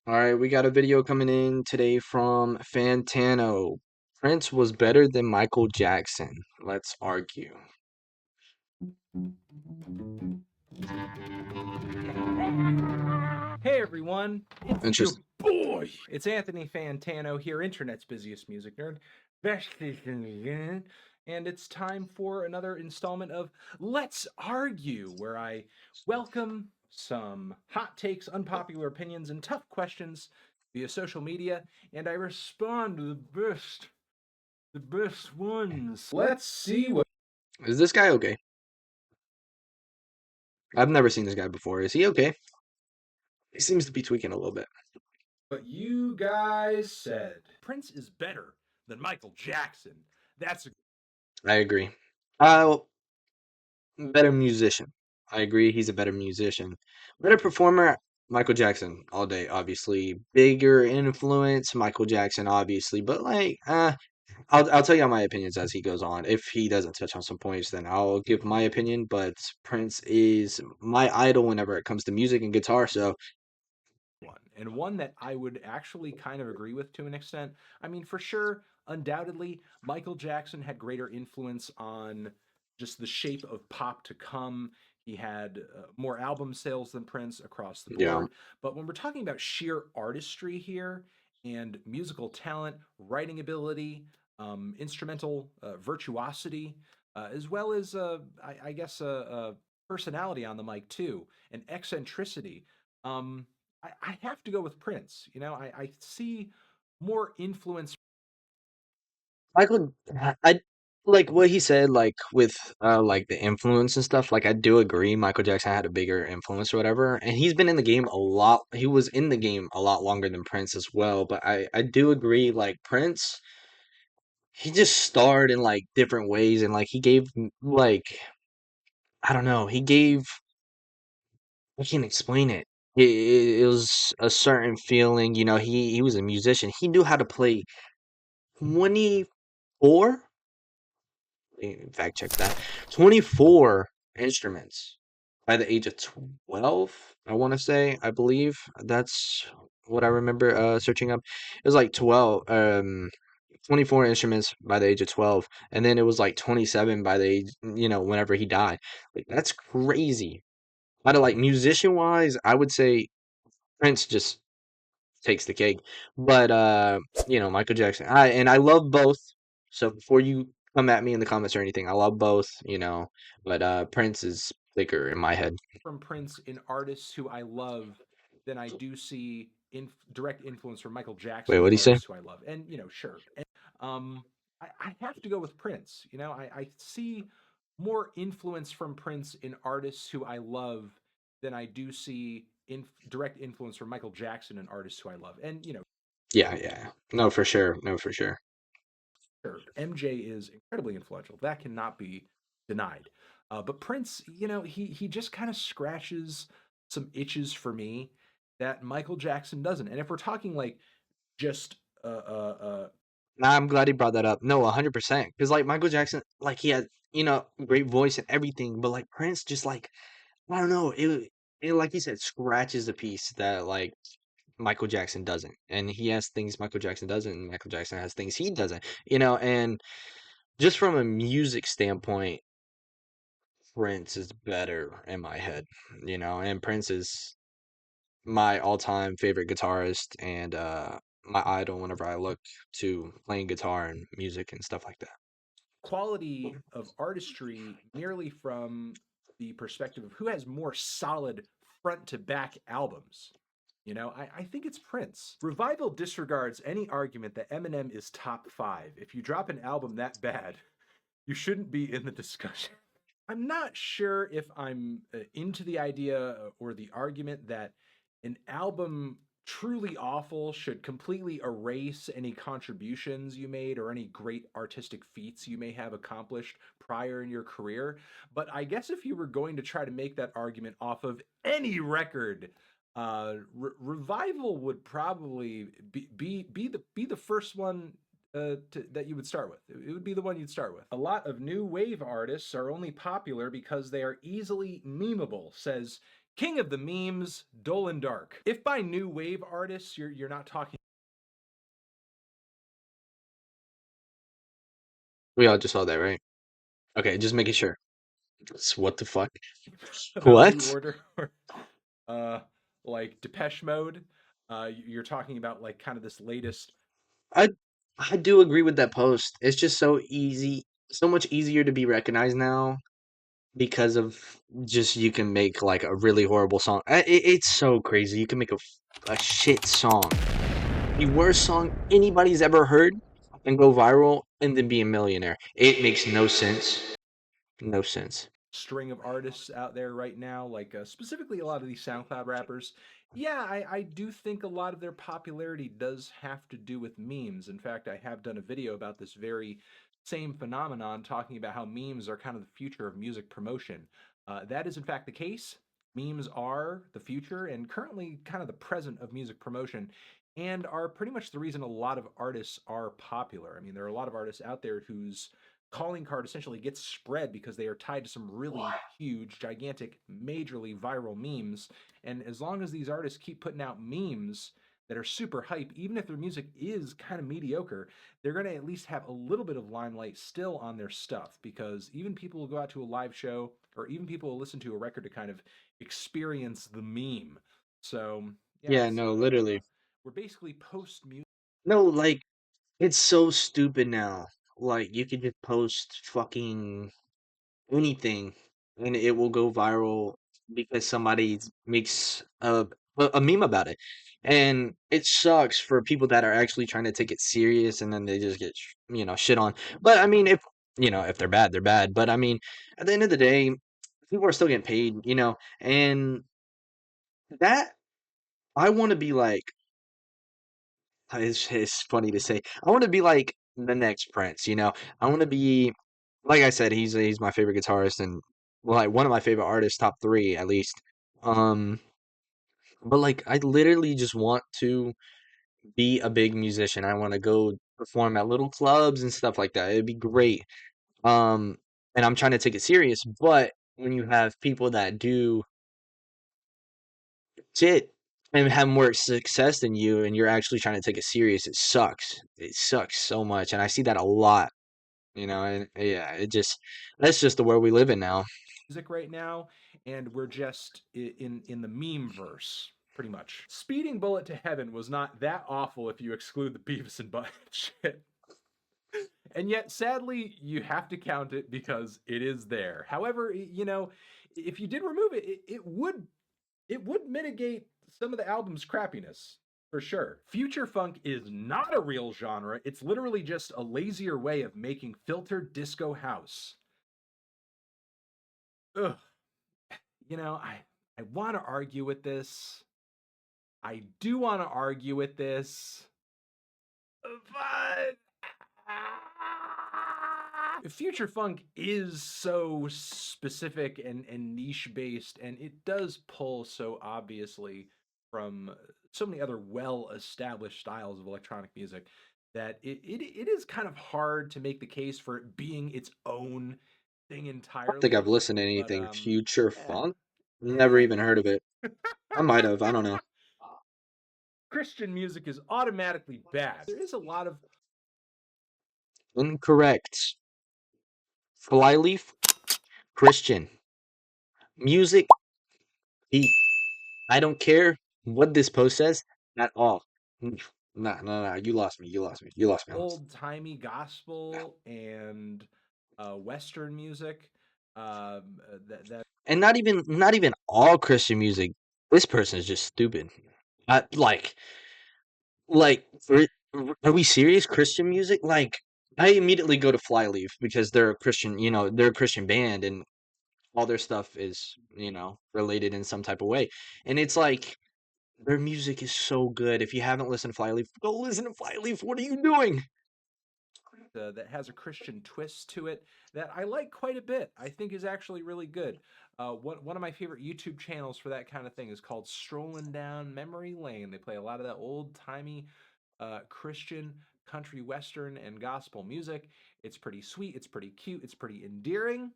All right, we got a video coming in today from Fantano. Prince was better than Michael Jackson. Let's argue. Hey everyone, it's your Interesting. boy. It's Anthony Fantano here, internet's busiest music nerd, best again, and it's time for another installment of Let's Argue, where I welcome some hot takes, unpopular opinions, and tough questions via social media, and I respond to the best ones. Let's see what Is this guy okay? I've never seen this guy before. Is he okay? He seems to be tweaking a little bit. you guys said. Prince is better than Michael Jackson. That's a I agree. Better musician. I agree. He's a better musician. Better performer. Michael Jackson all day, obviously. Bigger influence. Michael Jackson, obviously. But I'll tell you my opinions as he goes on. If he doesn't touch on some points, then I'll give my opinion. But Prince is my idol whenever it comes to music and guitar. So one, and one that I would actually kind of agree with to an extent. I mean, for sure, undoubtedly, Michael Jackson had greater influence on just the shape of pop to come. He had more album sales than Prince across the yeah, board. But when we're talking about sheer artistry here and musical talent, writing ability, instrumental virtuosity, as well as, I guess, personality on the mic too, and eccentricity. I have to go with Prince. I see more influence Michael. I like what he said. Like with like the influence and stuff. Like I do agree. Michael Jackson had a bigger influence or whatever, and he's been in the game a lot. He was in the game a lot longer than Prince as well. But I do agree. Like Prince. He just starred in like different ways and like he gave like I don't know, he gave I can't explain it. It was a certain feeling, he was a musician. He knew how to play 24, fact check that. 24 instruments by the age of 12, I want to say, I believe. That's what I remember searching up. It was like 24 instruments by the age of 12, and then it was like 27 by the age, whenever he died. Like that's crazy. Out of like musician wise, I would say Prince just takes the cake. But Michael Jackson. I love both. So before you come at me in the comments or anything, I love both, but Prince is bigger in my head. from Prince in artists who I love than I do see direct influence from Michael Wait, Jackson what in do you say? artists who I love. And, sure. Um, I have to go with Prince. I see more influence from Prince in artists who I love than I do see direct influence from Michael Jackson in artists who I love. And, Yeah, yeah. No, for sure. No, for sure. sure, MJ is incredibly influential. That cannot be denied. But Prince, he just kind of scratches some itches for me that Michael Jackson doesn't. And if we're talking like just Nah, I'm glad he brought that up. No, 100%. Because like Michael Jackson, like he had, great voice and everything, but like Prince just like I don't know, it like you said, scratches a piece that like Michael Jackson doesn't. And he has things Michael Jackson doesn't, and Michael Jackson has things he doesn't, and just from a music standpoint, Prince is better in my head, and Prince is my all-time favorite guitarist and my idol whenever I look to playing guitar and music and stuff like that. quality of artistry merely from the perspective of who has more solid front to back albums. I think it's Prince. Revival disregards any argument that Eminem is top five. If you drop an album that bad, you shouldn't be in the discussion. I'm not sure if I'm into the idea or the argument that an album truly awful should completely erase any contributions you made or any great artistic feats you may have accomplished prior in your career. But I guess if you were going to try to make that argument off of any record, Revival would probably be the first one that you would start with. It would be the one you'd start with. A lot of new wave artists are only popular because they are easily memeable, says King of the memes, Dolan Dark. If by new wave artists, you're not talking We all just saw that, right? Okay, just making sure. What the fuck? about New What? Order or uh, like Depeche Mode. You're talking about like kind of this latest I I do agree with that post. It's just so easy, so much easier to be recognized now because of just you can make like a really horrible song. It's so crazy. You can make a shit song, the worst song anybody's ever heard, and go viral and then be a millionaire. It makes no sense. No sense. string of artists out there right now, like specifically a lot of these SoundCloud rappers. Yeah, I do think a lot of their popularity does have to do with memes. In fact, I have done a video about this very same phenomenon, talking about how memes are kind of the future of music promotion. That is, in fact, the case. Memes are the future and currently kind of the present of music promotion and are pretty much the reason a lot of artists are popular. I mean, there are a lot of artists out there whose calling card essentially gets spread because they are tied to some really huge, gigantic, majorly viral memes. And as long as these artists keep putting out memes that are super hype, even if their music is kind of mediocre, they're going to at least have a little bit of limelight still on their stuff because even people will go out to a live show or even people will listen to a record to kind of experience the meme. So, yeah, Yeah, it's no, literally. we're basically post music. No, like it's so stupid now. Like you could just post fucking anything and it will go viral because somebody makes a meme about it. And it sucks for people that are actually trying to take it serious and then they just get, shit on. But I mean, if they're bad, they're bad. But I mean, at the end of the day, people are still getting paid, and that I want to be like, it's funny to say. I want to be like the next Prince. I want to be like I said, he's my favorite guitarist and well, like one of my favorite artists, top three at least. Um, but like I literally just want to be a big musician. I want to go perform at little clubs and stuff like that. It'd be great. Um, and I'm trying to take it serious, but when you have people that do shit and have more success than you and you're actually trying to take it serious, it sucks. It sucks so much. And I see that a lot, and yeah, that's just the world we live in now. Music right now, and we're just in the meme verse, pretty much. Speeding Bullet to Heaven was not that awful if you exclude the Beavis and Butt shit. And yet, sadly, you have to count it because it is there. However, if you did remove it, it would mitigate some of the album's crappiness. For sure. Future funk is not a real genre. It's literally just a lazier way of making filtered disco house. Ugh. I want to argue with this. I do want to argue with this, but future funk is so specific and niche based, and it does pull so obviously from so many other well established styles of electronic music that it is kind of hard to make the case for it being its own thing I don't think entirely. I've listened to But anything Future eh, Funk. Never eh. even heard of it. I might have. I don't know. Christian music is automatically bad. There is a lot of Incorrect. Flyleaf, Christian. Music, deep. I don't care what this post says at all. Nah, nah, nah. You lost me. You lost me. You lost me on this. old timey gospel and Western music. That And not even all Christian music. This person is just stupid. Like, are we serious? Christian music? Like, I immediately go to Flyleaf because they're a Christian. They're a Christian band, and all their stuff is related in some type of way. And it's like their music is so good. If you haven't listened to Flyleaf, go listen to Flyleaf. What are you doing? that has a Christian twist to it that I like quite a bit. I think is actually really good. One of my favorite YouTube channels for that kind of thing is called Strolling Down Memory Lane. They play a lot of that old timey Christian country western and gospel music. It's pretty sweet. It's pretty cute. It's pretty endearing.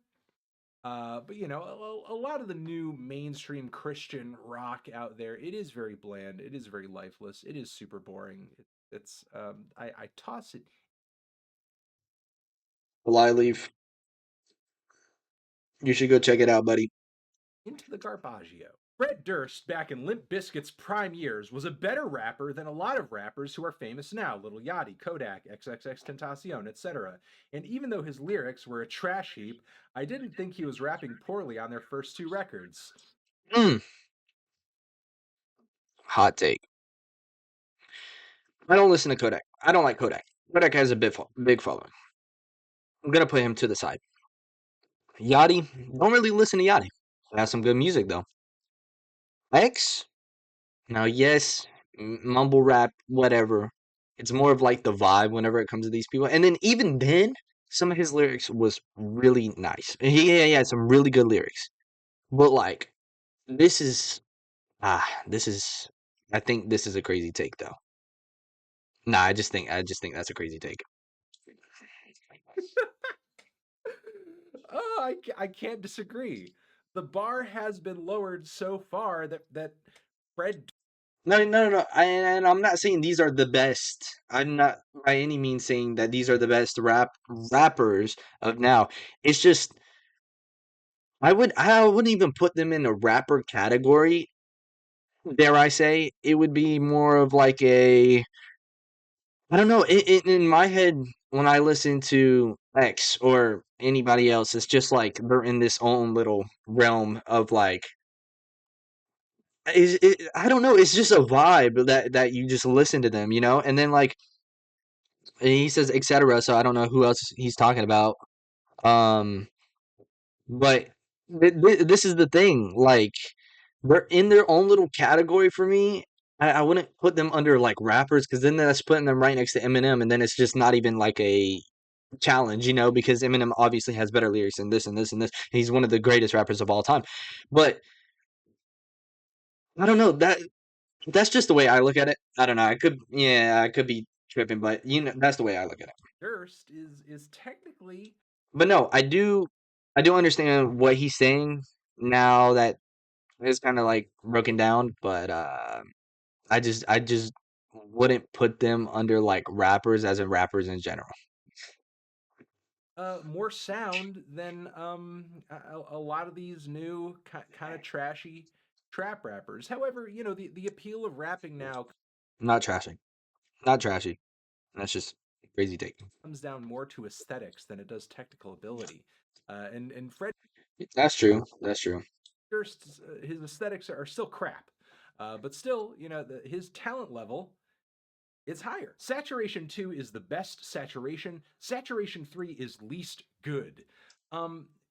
But you know, a lot of the new mainstream Christian rock out there, it is very bland. It is very lifeless. It is super boring. It's I toss it Fly leaf. You should go check it out, buddy. into the Garbaggio. Fred Durst, back in Limp Bizkit's prime years, was a better rapper than a lot of rappers who are famous now, Lil Yachty, Kodak, XXXTentacion, etc. And even though his lyrics were a trash heap, I didn't think he was rapping poorly on their first two records. Mm, hot take. I don't listen to Kodak. I don't like Kodak. Kodak has a big following. I'm gonna put him to the side. Yachty, don't really listen to Yachty. Has some good music though. X, now yes, mumble rap, whatever. It's more of like the vibe whenever it comes to these people. And then even then, some of his lyrics was really nice. He had some really good lyrics. But like this is this is I think this is a crazy take though. Nah, I just think that's a crazy take. Oh, I can't disagree. The bar has been lowered so far that Fred No, no, no, no. And I'm not saying these are the best. I'm not by any means saying that these are the best rappers of now. It's just I wouldn't even put them in a rapper category. Dare I say it would be more of like a I don't know. In my head, when I listen to X or anybody else, it's just like they're in this own little realm of like I don't know. It's just a vibe that you just listen to them, you know. And then like he says etc. So I don't know who else he's talking about. Um, but this is the thing. Like they're in their own little category for me. I wouldn't put them under like rappers because then that's putting them right next to Eminem, and then it's just not even like a challenge, you know, because Eminem obviously has better lyrics and this and this and this. He's one of the greatest rappers of all time. But I don't know that's just the way I look at it. I don't know. I could be tripping, but you know, that's the way I look at it. Durst is technically But no, I do understand what he's saying now that it's kind of like broken down, but I just wouldn't put them under like rappers as in rappers in general. more sound than a lot of these new kind of trashy trap rappers. However, you know, the appeal of rapping now Not trashing. Not trashy. That's just a crazy take. comes down more to aesthetics than it does technical ability. And Fred That's true. That's true. Durst's his aesthetics are still crap, but still, you know, his talent level is higher. Saturation 2 is the best saturation. Saturation 3 is least good.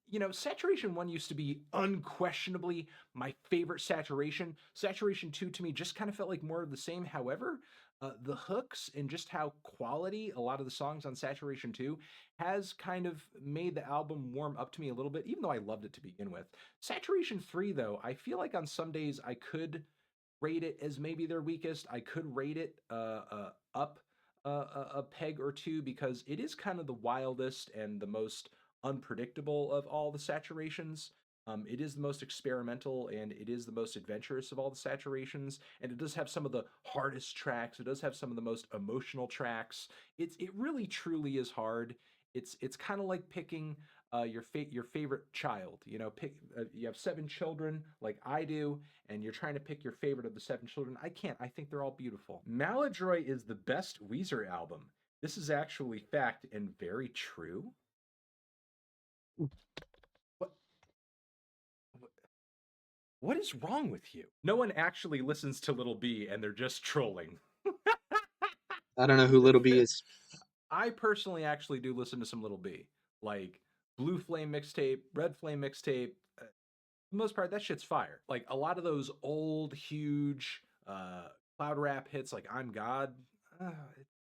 You know, Saturation 1 used to be unquestionably my favorite saturation. Saturation 2 to me just kind of felt like more of the same. However, the hooks and just how quality a lot of the songs on Saturation 2 has kind of made the album warm up to me a little bit, even though I loved it to begin with. Saturation 3, though, I feel like on some days I could rate it as maybe their weakest. I could rate it up a peg or two because it is kind of the wildest and the most unpredictable of all the saturations. It is the most experimental and it is the most adventurous of all the saturations, and it does have some of the hardest tracks. It does have some of the most emotional tracks. It really truly is hard. It's kind of like picking your favorite child. You know, pick you have seven children like I do, and you're trying to pick your favorite of the seven children. I can't. I think they're all beautiful. Maladroit is the best Weezer album. This is actually fact and very true. What what is wrong with you? No one actually listens to Little B and they're just trolling. I don't know who Little B is. I personally actually do listen to some Little B, like Blue Flame mixtape, Red Flame mixtape. For the most part, that shit's fire. Like a lot of those old, huge cloud rap hits, like "I'm God." Uh,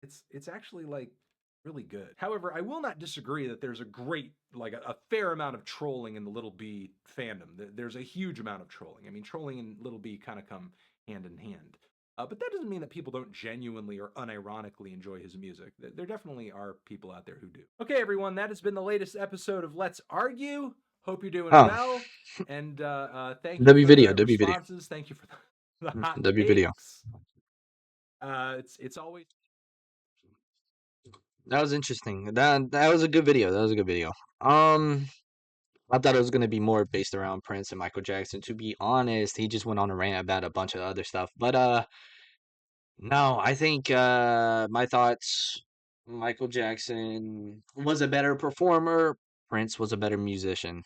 it's actually like really good. However, I will not disagree that there's a great, like a fair amount of trolling in the Little B fandom. There's a huge amount of trolling. I mean, trolling and Little B kind of come hand in hand. But that doesn't mean that people don't genuinely or unironically enjoy his music. There definitely are people out there who do. Okay, everyone, that has been the latest episode of Let's Argue. Hope you're doing Oh, well. And thank you W for video, the W video, responses. Thank you for the hot W video. takes. It's always That was interesting. That was a good video. That was a good video. Um, I thought it was gonna be more based around Prince and Michael Jackson. To be honest, he just went on a rant about a bunch of other stuff. But no, I think my thoughts. Michael Jackson was a better performer. Prince was a better musician.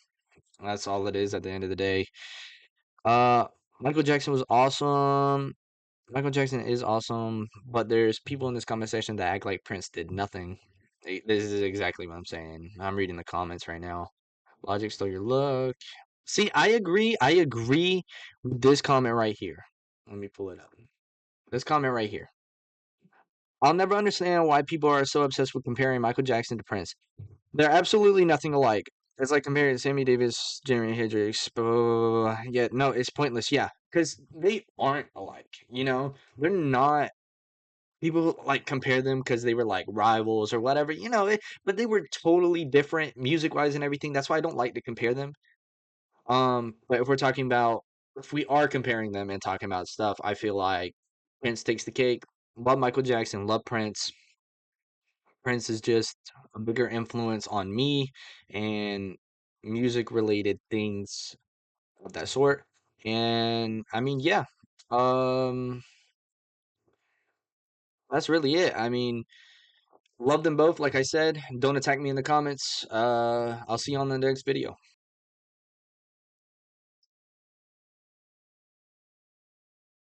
That's all it is at the end of the day. Uh, Michael Jackson was awesome. Michael Jackson is awesome, but there's people in this comment section that act like Prince did nothing. This is exactly what I'm saying. I'm reading the comments right now. Logic stole your look. See, I agree. I agree with this comment right here. Let me pull it up. This comment right here. I'll never understand why people are so obsessed with comparing Michael Jackson to Prince. They're absolutely nothing alike. It's like comparing Sammy Davis, Jimi Hendrix, blah, blah, blah, blah. Yeah, no, it's pointless. Yeah, because they aren't alike. You know, they're not. People like compare them because they were like rivals or whatever. You know, but they were totally different music wise and everything. That's why I don't like to compare them. But if we're talking about if we are comparing them and talking about stuff, I feel like Prince takes the cake. Love Michael Jackson, love Prince. Prince is just a bigger influence on me and music related things of that sort. And I mean, yeah. Um that's really it. I mean, love them both, like I said. Don't attack me in the comments. I'll see you on the next video.